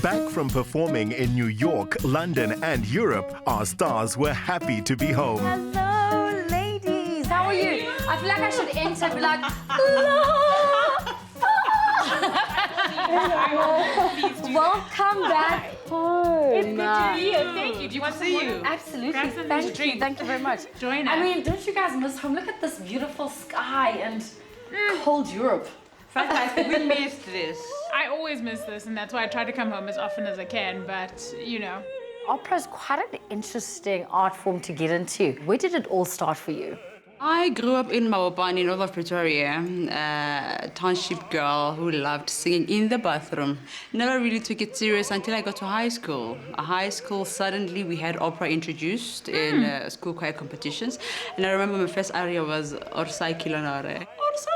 Back from performing in New York, London, and Europe, our stars were happy to be home. Hello, ladies. How are you? I feel like I should enter and be like, hello. Welcome back home. It's good to be here. Thank you. Do you want to see you? Absolutely. Grab something Thank to you. drink. Thank you very much. Join us. I mean, don't you guys miss home? Look at this beautiful sky and cold Europe. Fantastic. We missed this. I always miss this, and that's why I try to come home as often as I can, but, you know. Opera is quite an interesting art form to get into. Where did it all start for you? I grew up in Mabopane, north of Pretoria, a township girl who loved singing in the bathroom. Never really took it serious until I got to high school. High school, suddenly we had opera introduced in school choir competitions. And I remember my first aria was Orsai Kilonore. Orsai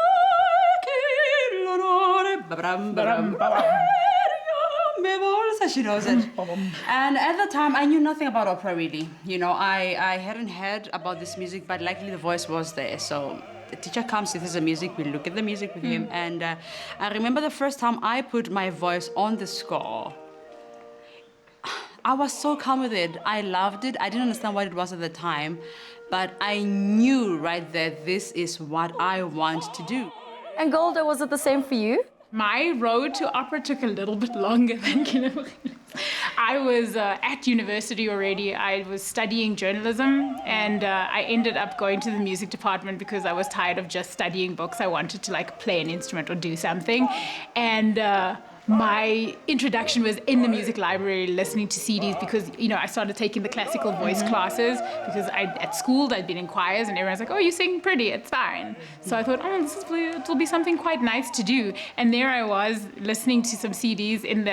Kilonore, babram, babram, babram. She knows it. And at the time, I knew nothing about opera, really. You know, I hadn't heard about this music, but luckily the voice was there. So the teacher comes, if there's a music, we look at the music with him. And I remember the first time I put my voice on the score. I was so calm with it. I loved it. I didn't understand what it was at the time, but I knew right there, this is what I want to do. And Golda, was it the same for you? My road to opera took a little bit longer than Kelebogile. I was at university already. I was studying journalism, and I ended up going to the music department because I was tired of just studying books. I wanted to like play an instrument or do something. And my introduction was in the music library listening to CDs because, you know, I started taking the classical voice classes because at school I'd been in choirs and everyone's like, oh, you sing pretty, it's fine. So I thought, oh, it'll be something quite nice to do. And there I was listening to some CDs in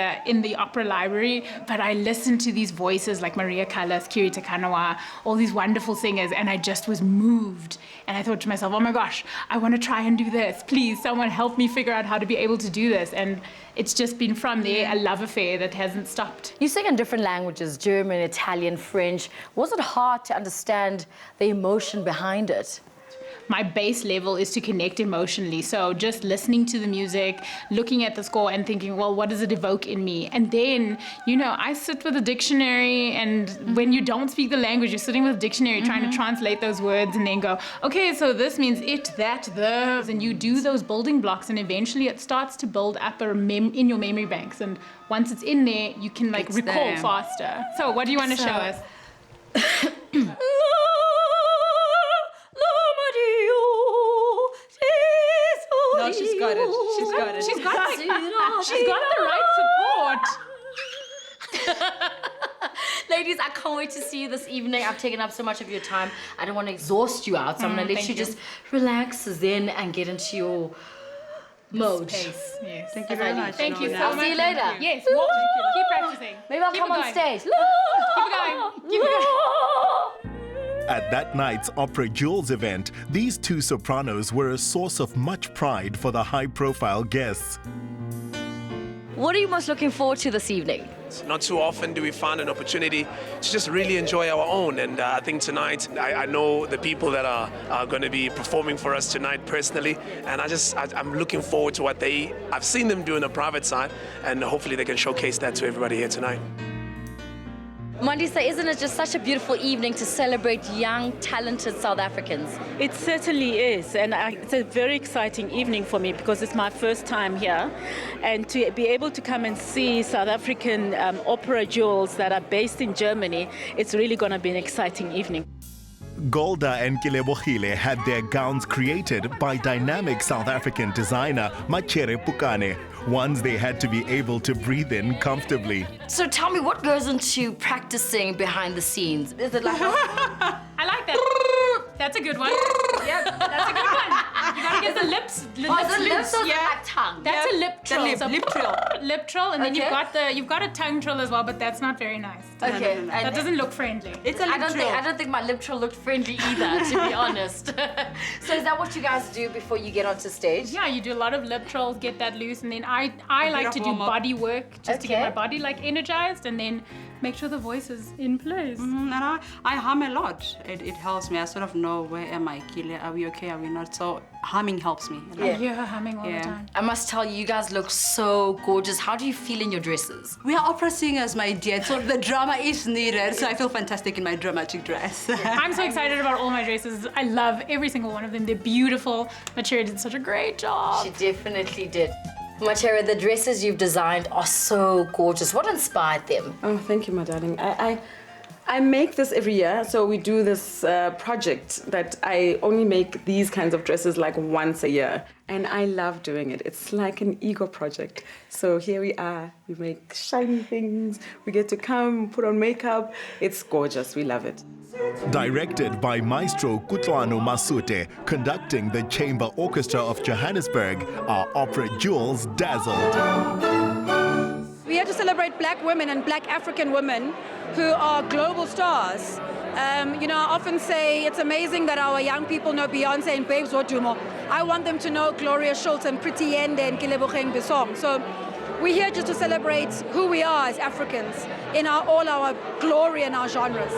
the opera library, but I listened to these voices like Maria Callas, Kiri Takanawa, all these wonderful singers, and I just was moved. And I thought to myself, oh my gosh, I want to try and do this. Please, someone help me figure out how to be able to do this. And it's just been from there a love affair that hasn't stopped. You sing in different languages, German, Italian, French. Was it hard to understand the emotion behind it? My base level is to connect emotionally. So just listening to the music, looking at the score and thinking, well, what does it evoke in me? And then, you know, I sit with a dictionary, and when you don't speak the language, you're sitting with a dictionary trying to translate those words and then go, okay, so this means it, that, the, and you do those building blocks, and eventually it starts to build up in your memory banks. And once it's in there, you can like recall faster. So what do you want to show us? No, she's got it. She's got it. She's got the right support. Ladies, I can't wait to see you this evening. I've taken up so much of your time. I don't want to exhaust you out, so I'm going to let you just relax, zen, and get into your mode. Space. Yes. Thank you very much. Thank you so I'll much. see you later. Thank you. Yes, keep practicing. Maybe I'll Keep come it on going. stage. Keep it going. Keep it going. At that night's Opera Jewels event, these two sopranos were a source of much pride for the high-profile guests. What are you most looking forward to this evening? Not too often do we find an opportunity to just really enjoy our own, and I think tonight, I know the people that are going to be performing for us tonight personally, and I'm looking forward to what I've seen them do in the private side, and hopefully they can showcase that to everybody here tonight. Mandisa, isn't it just such a beautiful evening to celebrate young, talented South Africans? It certainly is, and it's a very exciting evening for me because it's my first time here, and to be able to come and see South African opera jewels that are based in Germany, it's really going to be an exciting evening. Golda and Kelebogile had their gowns created by dynamic South African designer Machere Pukane, ones they had to be able to breathe in comfortably. So tell me, what goes into practicing behind the scenes? Is it like I like that. That's a good one. Yep, that's a good one. You gotta get the lips. the lips or yeah. the tongue? That's a lip trill. lip trill. Lip trill, and then Okay. you've got a tongue trill as well, but that's not very nice. Okay. That doesn't look friendly. It's a I lip trill. don't think my lip trill looked friendly either, to be honest. So is that what you guys do before you get onto stage? Yeah, you do a lot of lip trills, get that loose, and then I like of to do warm-up. body work just to get Okay. my body like energized, and then make sure the voice is in place. And I hum a lot. It helps me. I sort of know, where am I, Kile? Are we okay? Are we not? So humming helps me. I hear her humming all the Yeah. time. I must tell you guys look so gorgeous. How do you feel in your dresses? We are opera singers, my dear, so the drama is needed. So I feel fantastic in my dramatic dress. I'm so excited about all my dresses. I love every single one of them. They're beautiful. Machera did such a great job. She definitely did. Machera, the dresses you've designed are so gorgeous. What inspired them? Oh, thank you, my darling. I make this every year, so we do this project that I only make these kinds of dresses like once a year. And I love doing it. It's like an ego project. So here we are. We make shiny things. We get to come, put on makeup. It's gorgeous. We love it. Directed by Maestro Kutlwano Masute, conducting the Chamber Orchestra of Johannesburg, are opera jewels dazzled. We're here to celebrate black women and black African women who are global stars. I often say it's amazing that our young people know Beyonce and Babes Wodumo. I want them to know Golda Schultz and Pretty Yende and Kelebogile. So we're here just to celebrate who we are as Africans in all our glory and our genres.